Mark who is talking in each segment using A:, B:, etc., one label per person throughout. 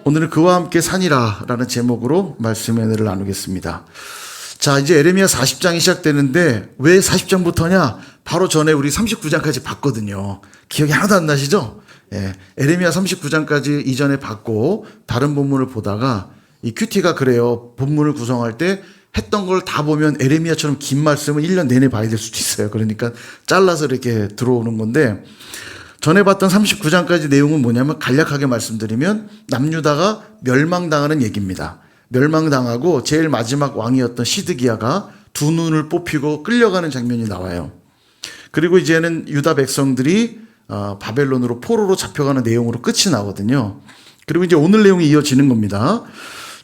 A: 오늘은 그와 함께 산이라 라는 제목으로 말씀의 은혜를 나누겠습니다. 자, 이제 에레미야 40장이 시작되는데 왜 40장부터냐? 바로 전에 우리 39장까지 봤거든요. 기억이 하나도 안 나시죠? 예, 에레미야 39장까지 이전에 봤고 다른 본문을 보다가 이 큐티가 그래요. 본문을 구성할 때 했던 걸 다 보면 에레미야처럼 긴 말씀을 1년 내내 봐야 될 수도 있어요. 그러니까 잘라서 이렇게 들어오는 건데, 전에 봤던 39장까지 내용은 뭐냐면 간략하게 말씀드리면 남유다가 멸망당하는 얘기입니다. 멸망당하고 제일 마지막 왕이었던 시드기야가 두 눈을 뽑히고 끌려가는 장면이 나와요. 그리고 이제는 유다 백성들이 바벨론으로 포로로 잡혀가는 내용으로 끝이 나거든요. 그리고 이제 오늘 내용이 이어지는 겁니다.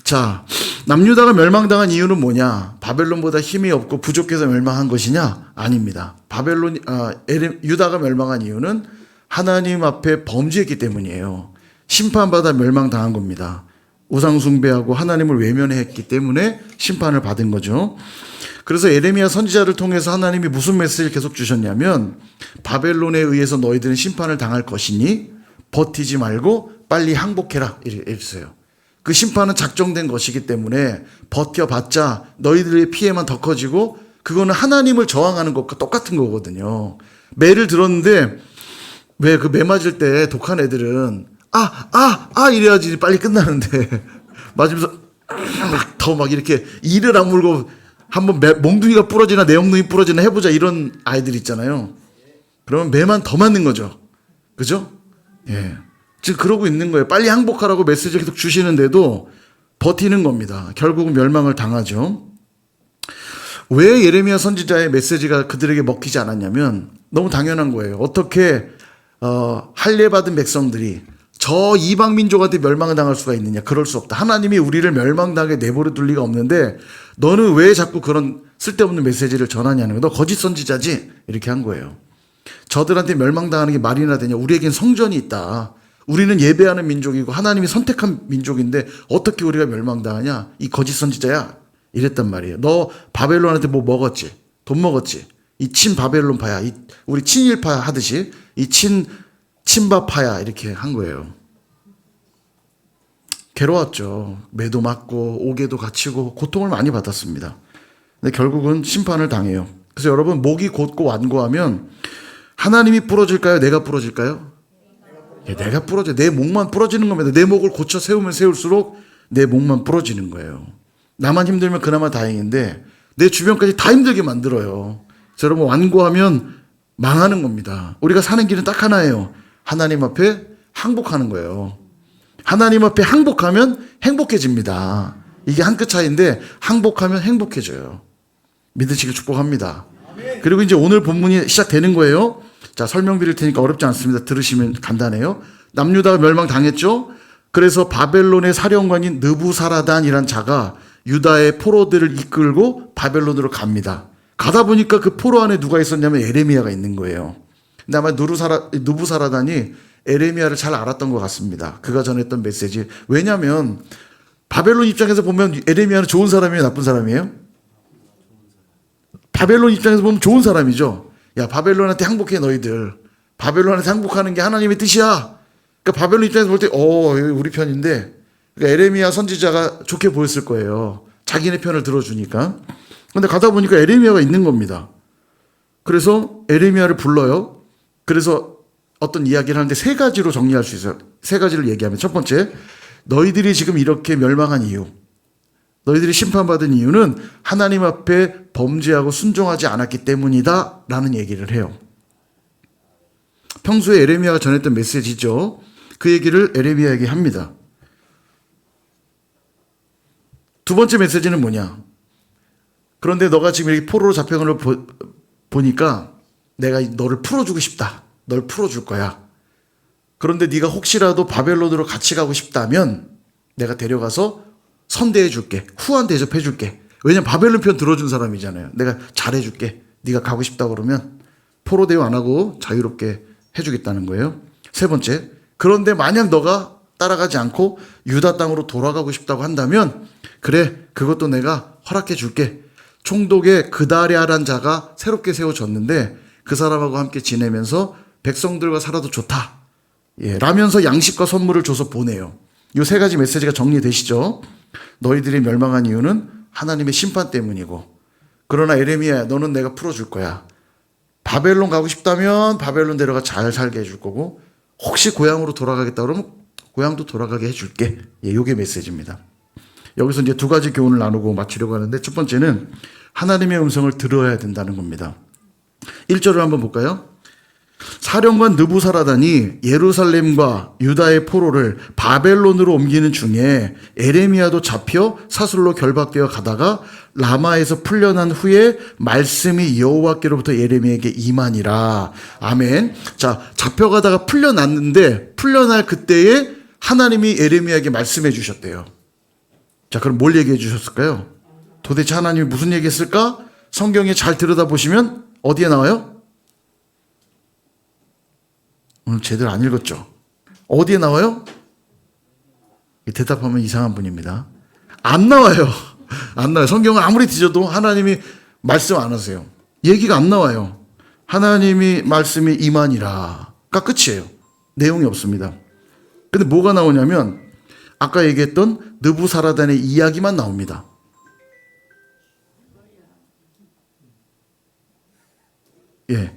A: 자, 남유다가 멸망당한 이유는 뭐냐? 바벨론보다 힘이 없고 부족해서 멸망한 것이냐? 아닙니다. 유다가 멸망한 이유는 하나님 앞에 범죄했기 때문이에요. 심판받아 멸망당한 겁니다. 우상숭배하고 하나님을 외면했기 때문에 심판을 받은 거죠. 그래서 에레미야 선지자를 통해서 하나님이 무슨 메시지를 계속 주셨냐면, 바벨론에 의해서 너희들은 심판을 당할 것이니 버티지 말고 빨리 항복해라 이랬어요. 그 심판은 작정된 것이기 때문에 버텨봤자 너희들의 피해만 더 커지고, 그거는 하나님을 저항하는 것과 똑같은 거거든요. 매를 들었는데 왜 그 매 맞을 때 독한 애들은 이래야지 빨리 끝나는데 맞으면서 더 막 이렇게 이를 악물고 한번 몽둥이가 부러지나 내 엉덩이 부러지나 해보자, 이런 아이들 있잖아요. 그러면 매만 더 맞는 거죠. 그죠? 예. 지금 그러고 있는 거예요. 빨리 항복하라고 메시지를 계속 주시는데도 버티는 겁니다. 결국은 멸망을 당하죠. 왜 예레미야 선지자의 메시지가 그들에게 먹히지 않았냐면 너무 당연한 거예요. 어떻게 할례받은 백성들이 저 이방 민족한테 멸망을 당할 수가 있느냐? 그럴 수 없다. 하나님이 우리를 멸망당하게 내버려 둘 리가 없는데 너는 왜 자꾸 그런 쓸데없는 메시지를 전하냐는 거야. 너 거짓 선지자지? 이렇게 한 거예요. 저들한테 멸망당하는 게 말이나 되냐? 우리에겐 성전이 있다. 우리는 예배하는 민족이고 하나님이 선택한 민족인데 어떻게 우리가 멸망당하냐? 이 거짓 선지자야. 이랬단 말이에요. 너 바벨론한테 뭐 먹었지? 돈 먹었지? 이 친 바벨론파야. 우리 친일파 하듯이 이 친바파야. 이렇게 한 거예요. 괴로웠죠. 매도 맞고 옥에도 갇히고 고통을 많이 받았습니다. 근데 결국은 심판을 당해요. 그래서 여러분, 목이 곧고 완고하면 하나님이 부러질까요? 내가 부러질까요? 내가 부러져. 내 목만 부러지는 겁니다. 내 목을 고쳐 세우면 세울수록 내 목만 부러지는 거예요. 나만 힘들면 그나마 다행인데 내 주변까지 다 힘들게 만들어요. 그래서 여러분, 완고하면 망하는 겁니다. 우리가 사는 길은 딱 하나예요. 하나님 앞에 항복하는 거예요. 하나님 앞에 항복하면 행복해집니다. 이게 한 끗 차이인데 항복하면 행복해져요. 믿으시길 축복합니다. 그리고 이제 오늘 본문이 시작되는 거예요. 자, 설명드릴 테니까 어렵지 않습니다. 들으시면 간단해요. 남유다가 멸망당했죠. 그래서 바벨론의 사령관인 느부사라단이란 자가 유다의 포로들을 이끌고 바벨론으로 갑니다. 가다 보니까 그 포로 안에 누가 있었냐면 에레미야가 있는 거예요. 근데 아마 느부사라단이 에레미야를 잘 알았던 것 같습니다. 그가 전했던 메시지. 왜냐하면 바벨론 입장에서 보면 에레미야는 좋은 사람이에요, 나쁜 사람이에요? 바벨론 입장에서 보면 좋은 사람이죠. 야, 바벨론한테 항복해 너희들. 바벨론한테 항복하는 게 하나님의 뜻이야. 그러니까 바벨론 입장에서 볼 때 우리 편인데, 그러니까 에레미야 선지자가 좋게 보였을 거예요. 자기네 편을 들어주니까. 근데 가다 보니까 에레미야가 있는 겁니다. 그래서 에레미야를 불러요. 그래서 어떤 이야기를 하는데 세 가지로 정리할 수 있어요. 세 가지를 얘기하면, 첫 번째, 너희들이 지금 이렇게 멸망한 이유, 너희들이 심판받은 이유는 하나님 앞에 범죄하고 순종하지 않았기 때문이다 라는 얘기를 해요. 평소에 에레미야가 전했던 메시지죠. 그 얘기를 에레미야에게 합니다. 두 번째 메시지는 뭐냐? 그런데 너가 지금 이렇게 포로로 잡혀간 걸 보니까 내가 너를 풀어주고 싶다. 널 풀어줄 거야. 그런데 네가 혹시라도 바벨론으로 같이 가고 싶다면 내가 데려가서 선대해 줄게. 후한 대접해 줄게. 왜냐면 바벨론 편 들어준 사람이잖아요. 내가 잘해 줄게. 네가 가고 싶다 그러면 포로 대우 안 하고 자유롭게 해주겠다는 거예요. 세 번째, 그런데 만약 너가 따라가지 않고 유다 땅으로 돌아가고 싶다고 한다면 그래, 그것도 내가 허락해 줄게. 총독의 그다랴란 자가 새롭게 세워졌는데 그 사람하고 함께 지내면서 백성들과 살아도 좋다. 라면서 양식과 선물을 줘서 보내요. 이 세 가지 메시지가 정리되시죠? 너희들이 멸망한 이유는 하나님의 심판 때문이고, 그러나 에레미야야, 너는 내가 풀어줄 거야. 바벨론 가고 싶다면 바벨론 데려가 잘 살게 해줄 거고, 혹시 고향으로 돌아가겠다 그러면 고향도 돌아가게 해줄게. 예, 요게 메시지입니다. 여기서 이제 두 가지 교훈을 나누고 마치려고 하는데, 첫 번째는 하나님의 음성을 들어야 된다는 겁니다. 1절을 한번 볼까요? 사령관 느부사라단이 예루살렘과 유다의 포로를 바벨론으로 옮기는 중에 에레미야도 잡혀 사슬로 결박되어 가다가 라마에서 풀려난 후에 말씀이 여호와께로부터 에레미야에게 임하니라. 아멘. 자, 잡혀가다가 풀려났는데 풀려날 그때에 하나님이 에레미야에게 말씀해 주셨대요. 자, 그럼 뭘 얘기해 주셨을까요? 도대체 하나님이 무슨 얘기했을까? 성경에 잘 들여다보시면 어디에 나와요? 오늘 제대로 안 읽었죠? 어디에 나와요? 대답하면 이상한 분입니다. 안 나와요. 안 나와요. 성경을 아무리 뒤져도 하나님이 말씀 안 하세요. 얘기가 안 나와요. 하나님이 말씀이 임하니라가 끝이에요. 내용이 없습니다. 근데 뭐가 나오냐면 아까 얘기했던 느부사라단의 이야기만 나옵니다. 예.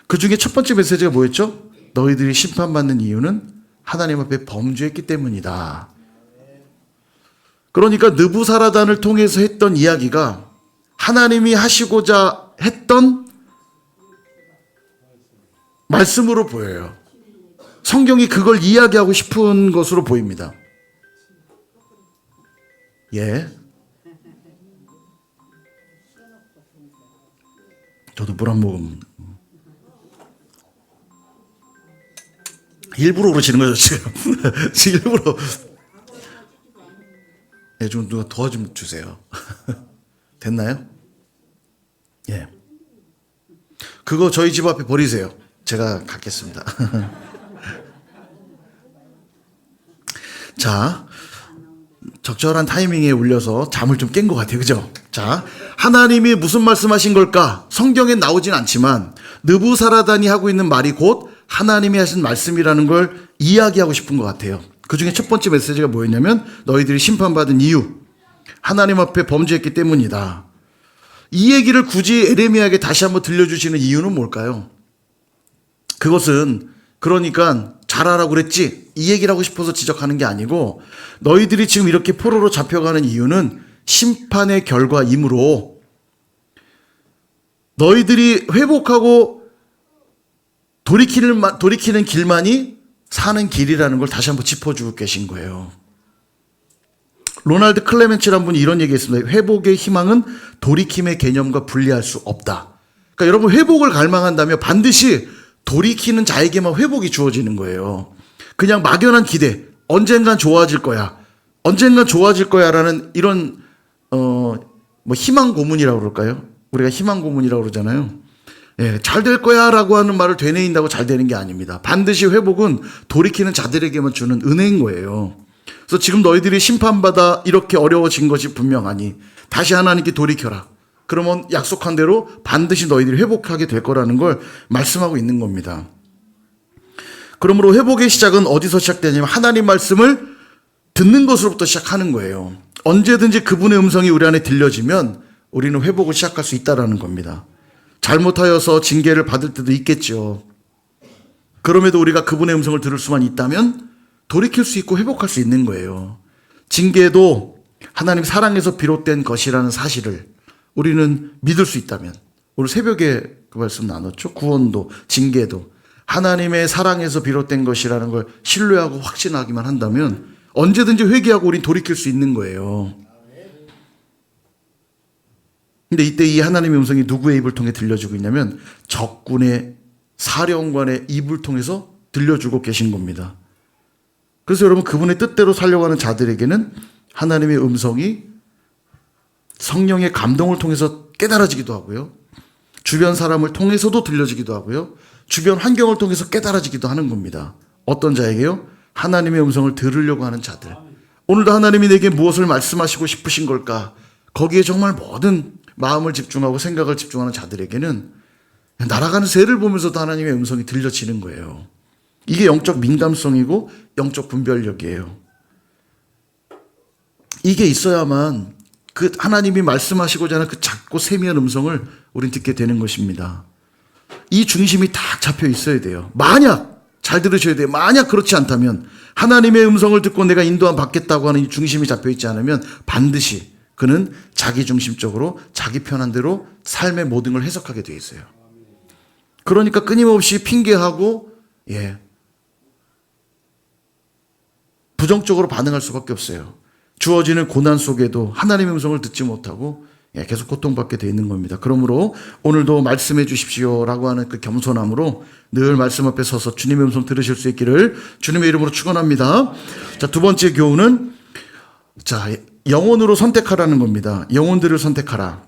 A: 그 중에 첫 번째 메시지가 뭐였죠? 너희들이 심판받는 이유는 하나님 앞에 범죄했기 때문이다. 그러니까 느부사라단을 통해서 했던 이야기가 하나님이 하시고자 했던 말씀으로 보여요. 성경이 그걸 이야기하고 싶은 것으로 보입니다. 예. 저도 물 한 모금. 일부러 그러시는 거죠, 지금. 지금 일부러. 예, 좀 누가 도와 좀 주세요. 됐나요? 예. 그거 저희 집 앞에 버리세요. 제가 갖겠습니다. 자, 적절한 타이밍에 울려서 잠을 좀 깬 것 같아요. 그죠? 자, 하나님이 무슨 말씀하신 걸까? 성경에 나오진 않지만 느부사라단이 하고 있는 말이 곧 하나님이 하신 말씀이라는 걸 이야기하고 싶은 것 같아요. 그 중에 첫 번째 메시지가 뭐였냐면 너희들이 심판받은 이유, 하나님 앞에 범죄했기 때문이다. 이 얘기를 굳이 에레미야에게 다시 한번 들려주시는 이유는 뭘까요? 그것은 그러니까 잘하라고 그랬지 이 얘기를 하고 싶어서 지적하는 게 아니고 너희들이 지금 이렇게 포로로 잡혀가는 이유는 심판의 결과이므로 너희들이 회복하고 돌이키는 길만이 사는 길이라는 걸 다시 한번 짚어주고 계신 거예요. 로널드 클레멘츠라는 분이 이런 얘기했습니다. 회복의 희망은 돌이킴의 개념과 분리할 수 없다. 그러니까 여러분 회복을 갈망한다면 반드시 돌이키는 자에게만 회복이 주어지는 거예요. 그냥 막연한 기대, 언젠간 좋아질 거야, 언젠간 좋아질 거야라는 이런 희망 고문이라고 그럴까요? 우리가 희망 고문이라고 그러잖아요. 예, 잘 될 거야라고 하는 말을 되뇌인다고 잘 되는 게 아닙니다. 반드시 회복은 돌이키는 자들에게만 주는 은혜인 거예요. 그래서 지금 너희들이 심판받아 이렇게 어려워진 것이 분명하니 다시 하나님께 돌이켜라. 그러면 약속한 대로 반드시 너희들이 회복하게 될 거라는 걸 말씀하고 있는 겁니다. 그러므로 회복의 시작은 어디서 시작되냐면 하나님 말씀을 듣는 것으로부터 시작하는 거예요. 언제든지 그분의 음성이 우리 안에 들려지면 우리는 회복을 시작할 수 있다는 겁니다. 잘못하여서 징계를 받을 때도 있겠죠. 그럼에도 우리가 그분의 음성을 들을 수만 있다면 돌이킬 수 있고 회복할 수 있는 거예요. 징계도 하나님 사랑에서 비롯된 것이라는 사실을 우리는 믿을 수 있다면, 오늘 새벽에 그 말씀 나눴죠. 구원도 징계도 하나님의 사랑에서 비롯된 것이라는 걸 신뢰하고 확신하기만 한다면 언제든지 회개하고 우린 돌이킬 수 있는 거예요. 근데 이때 이 하나님의 음성이 누구의 입을 통해 들려주고 있냐면 적군의 사령관의 입을 통해서 들려주고 계신 겁니다. 그래서 여러분 그분의 뜻대로 살려고 하는 자들에게는 하나님의 음성이 성령의 감동을 통해서 깨달아지기도 하고요. 주변 사람을 통해서도 들려지기도 하고요. 주변 환경을 통해서 깨달아지기도 하는 겁니다. 어떤 자에게요? 하나님의 음성을 들으려고 하는 자들. 오늘도 하나님이 내게 무엇을 말씀하시고 싶으신 걸까? 거기에 정말 모든 마음을 집중하고 생각을 집중하는 자들에게는 날아가는 새를 보면서도 하나님의 음성이 들려지는 거예요. 이게 영적 민감성이고 영적 분별력이에요. 이게 있어야만 그 하나님이 말씀하시고자 하는 그 작고 세미한 음성을 우린 듣게 되는 것입니다. 이 중심이 딱 잡혀 있어야 돼요. 만약 잘 들으셔야 돼요. 만약 그렇지 않다면 하나님의 음성을 듣고 내가 인도함 받겠다고 하는 이 중심이 잡혀 있지 않으면 반드시 그는 자기 중심적으로 자기 편한 대로 삶의 모든 걸 해석하게 돼 있어요. 그러니까 끊임없이 핑계하고 부정적으로 반응할 수밖에 없어요. 주어지는 고난 속에도 하나님의 음성을 듣지 못하고 계속 고통받게 돼 있는 겁니다. 그러므로 오늘도 말씀해 주십시오라고 하는 그 겸손함으로 늘 말씀 앞에 서서 주님의 음성 들으실 수 있기를 주님의 이름으로 축원합니다. 자, 두 번째 교훈은 영혼으로 선택하라는 겁니다. 영혼들을 선택하라.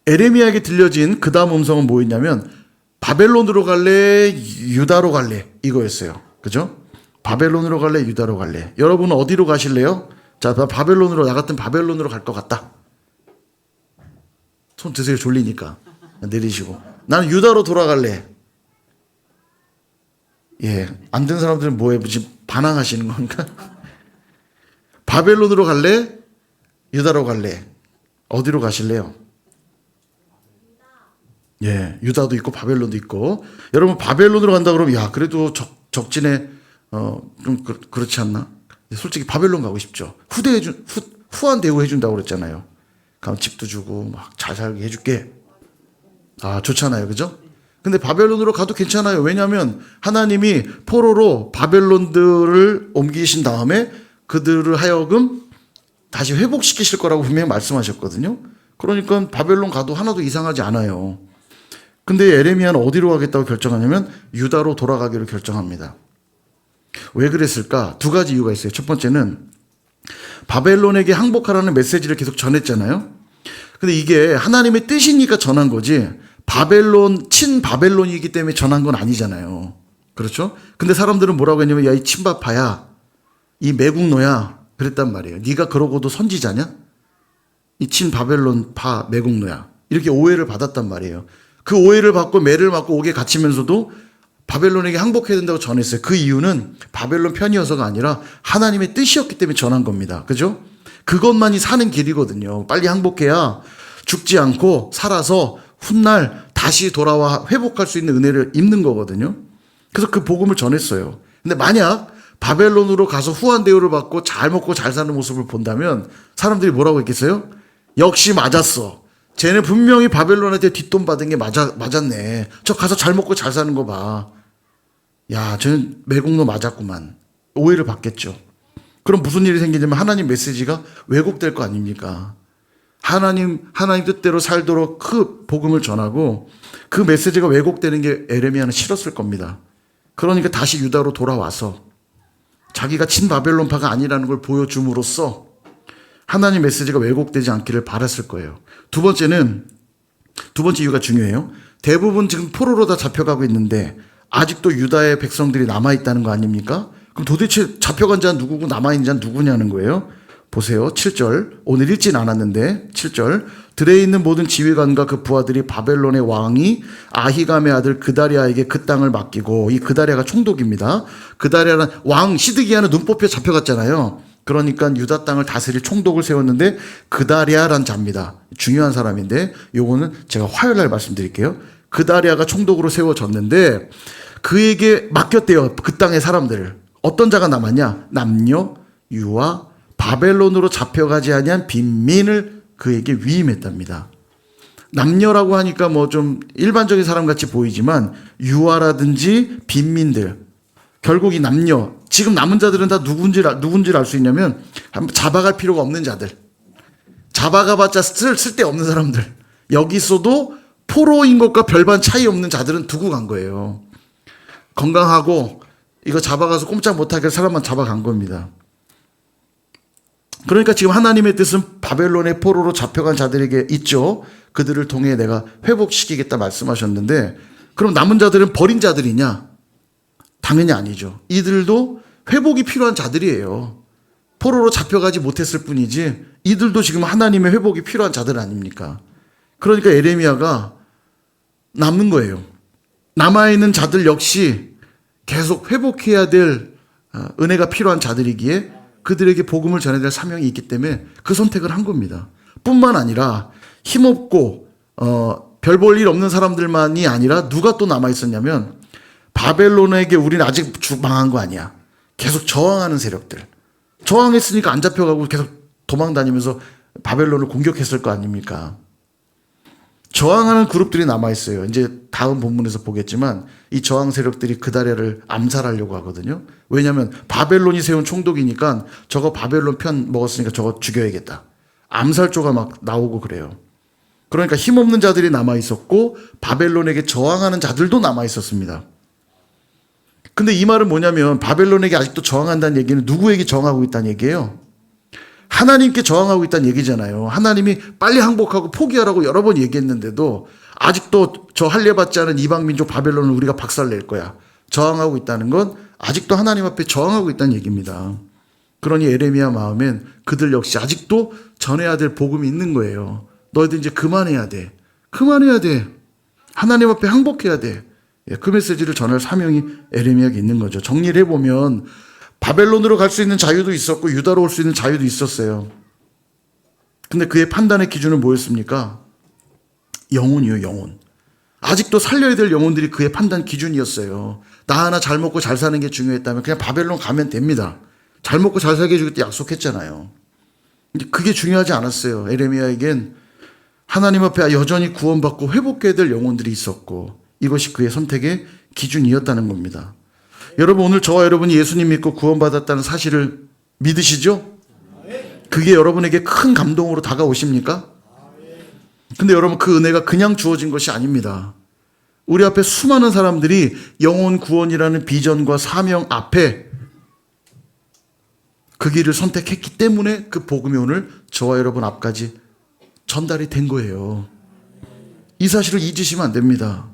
A: 에레미야에게 들려진 그 다음 음성은 뭐였냐면 바벨론으로 갈래, 유다로 갈래 이거였어요. 그죠? 바벨론으로 갈래, 유다로 갈래. 여러분은 어디로 가실래요? 자, 바벨론으로, 나 같은 바벨론으로 갈 것 같다. 손 드세요. 졸리니까. 내리시고. 나는 유다로 돌아갈래. 안 된 사람들은 뭐해? 지금 반항하시는 건가? 바벨론으로 갈래? 유다로 갈래? 어디로 가실래요? 유다도 있고 바벨론도 있고. 여러분 바벨론으로 간다 그러면 그래도 적진에 좀 그렇지 않나? 솔직히 바벨론 가고 싶죠. 후한 대우 해준다고 그랬잖아요. 그럼 집도 주고 막 잘 살게 해줄게. 좋잖아요. 그죠? 근데 바벨론으로 가도 괜찮아요. 왜냐하면 하나님이 포로로 바벨론들을 옮기신 다음에 그들을 하여금 다시 회복시키실 거라고 분명히 말씀하셨거든요. 그러니까 바벨론 가도 하나도 이상하지 않아요. 근데 에레미야는 어디로 가겠다고 결정하냐면 유다로 돌아가기로 결정합니다. 왜 그랬을까? 두 가지 이유가 있어요. 첫 번째는 바벨론에게 항복하라는 메시지를 계속 전했잖아요. 근데 이게 하나님의 뜻이니까 전한 거지 친바벨론이기 때문에 전한 건 아니잖아요. 그렇죠? 근데 사람들은 뭐라고 했냐면 이 친바파야, 이 매국노야 그랬단 말이에요. 네가 그러고도 선지자냐? 이 친바벨론파 매국노야. 이렇게 오해를 받았단 말이에요. 그 오해를 받고 매를 맞고 옥에 갇히면서도 바벨론에게 항복해야 된다고 전했어요. 그 이유는 바벨론 편이어서가 아니라 하나님의 뜻이었기 때문에 전한 겁니다. 그죠? 그것만이 사는 길이거든요. 빨리 항복해야 죽지 않고 살아서 훗날 다시 돌아와 회복할 수 있는 은혜를 입는 거거든요. 그래서 그 복음을 전했어요. 근데 만약 바벨론으로 가서 후한 대우를 받고 잘 먹고 잘 사는 모습을 본다면 사람들이 뭐라고 했겠어요? 역시 맞았어. 쟤는 분명히 바벨론한테 뒷돈 받은 게 맞았네. 저 가서 잘 먹고 잘 사는 거 봐. 쟤는 매국노 맞았구만. 오해를 받겠죠. 그럼 무슨 일이 생기냐면 하나님 메시지가 왜곡될 거 아닙니까? 하나님 뜻대로 살도록 그 복음을 전하고 그 메시지가 왜곡되는 게 에레미야는 싫었을 겁니다. 그러니까 다시 유다로 돌아와서 자기가 친바벨론파가 아니라는 걸 보여줌으로써 하나님 메시지가 왜곡되지 않기를 바랐을 거예요. 두 번째 이유가 중요해요. 대부분 지금 포로로 다 잡혀가고 있는데 아직도 유다의 백성들이 남아있다는 거 아닙니까? 그럼 도대체 잡혀간 자는 누구고 남아있는 자는 누구냐는 거예요. 보세요. 7절. 오늘 읽진 않았는데 7절. 들에 있는 모든 지휘관과 그 부하들이 바벨론의 왕이 아히감의 아들 그다리아에게 그 땅을 맡기고, 이 그다리아가 총독입니다. 그다리아는 왕 시드기야는 눈 뽑혀 잡혀갔잖아요. 그러니까 유다 땅을 다스릴 총독을 세웠는데 그다리아란 자입니다. 중요한 사람인데 요거는 제가 화요일날 말씀드릴게요. 그다리아가 총독으로 세워졌는데 그에게 맡겼대요. 그 땅의 사람들을. 어떤 자가 남았냐? 남녀, 유아, 바벨론으로 잡혀가지 아니한 빈민을 그에게 위임했답니다. 남녀라고 하니까 뭐 좀 일반적인 사람 같이 보이지만 유아라든지 빈민들, 결국 이 남녀, 지금 남은 자들은 다 누군지를 알 수 있냐면 잡아갈 필요가 없는 자들, 잡아가봤자 쓸데없는 사람들, 여기 있어도 포로인 것과 별반 차이 없는 자들은 두고 간 거예요. 건강하고 이거 잡아가서 꼼짝 못하게 할 사람만 잡아간 겁니다. 그러니까 지금 하나님의 뜻은 바벨론의 포로로 잡혀간 자들에게 있죠. 그들을 통해 내가 회복시키겠다 말씀하셨는데, 그럼 남은 자들은 버린 자들이냐? 당연히 아니죠. 이들도 회복이 필요한 자들이에요. 포로로 잡혀가지 못했을 뿐이지 이들도 지금 하나님의 회복이 필요한 자들 아닙니까? 그러니까 에레미야가 남는 거예요. 남아있는 자들 역시 계속 회복해야 될 은혜가 필요한 자들이기에 그들에게 복음을 전해야 될 사명이 있기 때문에 그 선택을 한 겁니다. 뿐만 아니라 힘없고 별 볼 일 없는 사람들만이 아니라 누가 또 남아 있었냐면 바벨론에게 우리는 아직 망한 거 아니야. 계속 저항하는 세력들. 저항했으니까 안 잡혀가고 계속 도망 다니면서 바벨론을 공격했을 거 아닙니까? 저항하는 그룹들이 남아 있어요. 이제 다음 본문에서 보겠지만 이 저항 세력들이 그다랴를 암살하려고 하거든요. 왜냐하면 바벨론이 세운 총독이니까 저거 바벨론 편 먹었으니까 저거 죽여야겠다. 암살조가 막 나오고 그래요. 그러니까 힘없는 자들이 남아 있었고 바벨론에게 저항하는 자들도 남아 있었습니다. 근데 이 말은 뭐냐면 바벨론에게 아직도 저항한다는 얘기는 누구에게 저항하고 있다는 얘기예요? 하나님께 저항하고 있다는 얘기잖아요. 하나님이 빨리 항복하고 포기하라고 여러 번 얘기했는데도 아직도 저 할례받지 않은 이방민족 바벨론을 우리가 박살낼 거야. 저항하고 있다는 건 아직도 하나님 앞에 저항하고 있다는 얘기입니다. 그러니 에레미야 마음엔 그들 역시 아직도 전해야 될 복음이 있는 거예요. 너희들 이제 그만해야 돼. 그만해야 돼. 하나님 앞에 항복해야 돼. 그 메시지를 전할 사명이 에레미야에게 있는 거죠. 정리를 해보면 바벨론으로 갈 수 있는 자유도 있었고 유다로 올 수 있는 자유도 있었어요. 근데 그의 판단의 기준은 뭐였습니까? 영혼이요, 영혼. 아직도 살려야 될 영혼들이 그의 판단 기준이었어요. 나 하나 잘 먹고 잘 사는 게 중요했다면 그냥 바벨론 가면 됩니다. 잘 먹고 잘 살게 해주겠다 약속했잖아요. 근데 그게 중요하지 않았어요. 에레미야에겐 하나님 앞에 여전히 구원받고 회복해야 될 영혼들이 있었고 이것이 그의 선택의 기준이었다는 겁니다. 여러분 오늘 저와 여러분이 예수님 믿고 구원받았다는 사실을 믿으시죠? 그게 여러분에게 큰 감동으로 다가오십니까? 근데 여러분 그 은혜가 그냥 주어진 것이 아닙니다. 우리 앞에 수많은 사람들이 영혼 구원이라는 비전과 사명 앞에 그 길을 선택했기 때문에 그 복음이 오늘 저와 여러분 앞까지 전달이 된 거예요. 이 사실을 잊으시면 안 됩니다.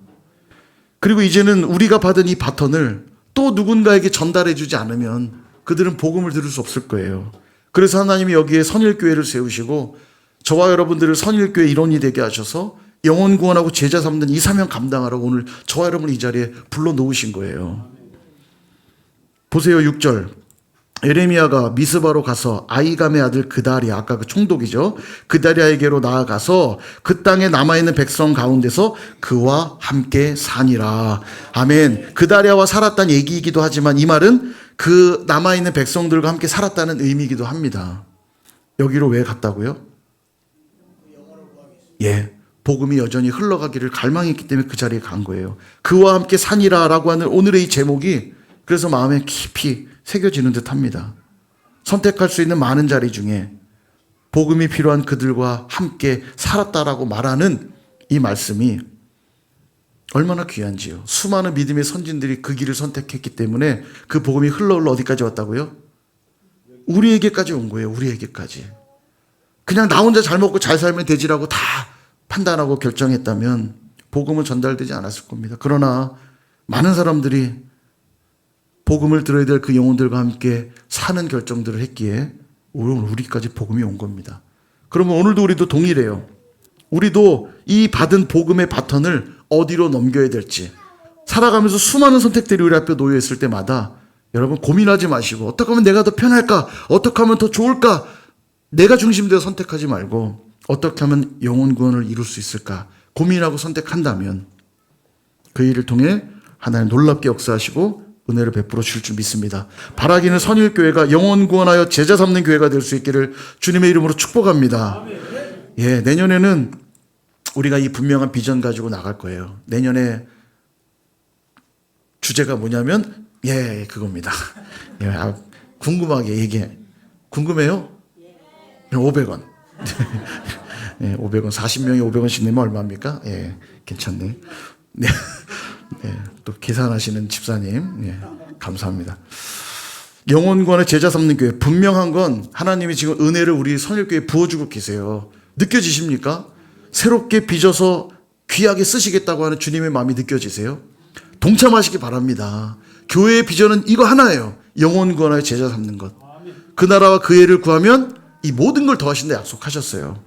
A: 그리고 이제는 우리가 받은 이 바턴을 또 누군가에게 전달해 주지 않으면 그들은 복음을 들을 수 없을 거예요. 그래서 하나님이 여기에 선일교회를 세우시고 저와 여러분들을 선일교회 일원이 되게 하셔서 영혼 구원하고 제자 삼는 이 사명 감당하라고 오늘 저와 여러분을 이 자리에 불러놓으신 거예요. 보세요. 6절. 에레미야가 미스바로 가서 아이감의 아들 그다랴, 아까 그 총독이죠. 그다랴에게로 나아가서 그 땅에 남아있는 백성 가운데서 그와 함께 사니라. 아멘. 그다랴와 살았다는 얘기이기도 하지만 이 말은 그 남아있는 백성들과 함께 살았다는 의미이기도 합니다. 여기로 왜 갔다고요? 예. 복음이 여전히 흘러가기를 갈망했기 때문에 그 자리에 간 거예요. 그와 함께 사니라 라고 하는 오늘의 이 제목이 그래서 마음에 깊이 새겨지는 듯 합니다. 선택할 수 있는 많은 자리 중에 복음이 필요한 그들과 함께 살았다라고 말하는 이 말씀이 얼마나 귀한지요. 수많은 믿음의 선진들이 그 길을 선택했기 때문에 그 복음이 흘러 어디까지 왔다고요? 우리에게까지 온 거예요. 우리에게까지. 그냥 나 혼자 잘 먹고 잘 살면 되지라고 다 판단하고 결정했다면 복음은 전달되지 않았을 겁니다. 그러나 많은 사람들이 복음을 들어야 될 그 영혼들과 함께 사는 결정들을 했기에 오늘 우리까지 복음이 온 겁니다. 그러면 오늘도 우리도 동일해요. 우리도 이 받은 복음의 바턴을 어디로 넘겨야 될지 살아가면서 수많은 선택들이 우리 앞에 놓여 있을 때마다 여러분 고민하지 마시고 어떻게 하면 내가 더 편할까? 어떻게 하면 더 좋을까? 내가 중심되어 선택하지 말고 어떻게 하면 영혼 구원을 이룰 수 있을까? 고민하고 선택한다면 그 일을 통해 하나님 놀랍게 역사하시고 은혜를 베풀어 주실 줄 믿습니다. 바라기는 선일교회가 영혼 구원하여 제자 삼는 교회가 될 수 있기를 주님의 이름으로 축복합니다. 예, 내년에는 우리가 이 분명한 비전 가지고 나갈 거예요. 내년에 주제가 뭐냐면 그겁니다. 예, 궁금하게 얘기해. 궁금해요? 500원. 예, 500원. 40명이 500원씩 내면 얼마입니까? 예, 괜찮네. 네. 네, 또 계산하시는 집사님, 네, 감사합니다. 영혼관의 제자 삼는 교회. 분명한 건 하나님이 지금 은혜를 우리 선일교회에 부어주고 계세요. 느껴지십니까? 새롭게 빚어서 귀하게 쓰시겠다고 하는 주님의 마음이 느껴지세요? 동참하시기 바랍니다. 교회의 비전은 이거 하나예요. 영혼관의 제자 삼는 것. 그 나라와 그 애를 구하면 이 모든 걸 더하신다 약속하셨어요.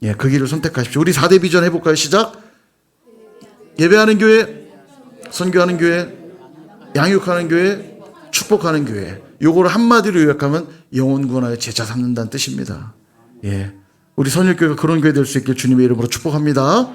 A: 예, 그 길을 선택하십시오. 우리 4대 비전 해볼까요? 시작. 예배하는 교회, 선교하는 교회, 양육하는 교회, 축복하는 교회. 요거를 한마디로 요약하면 영혼구원하여 제자 삼는다는 뜻입니다. 예. 우리 선일교회가 그런 교회 될 수 있길 주님의 이름으로 축복합니다.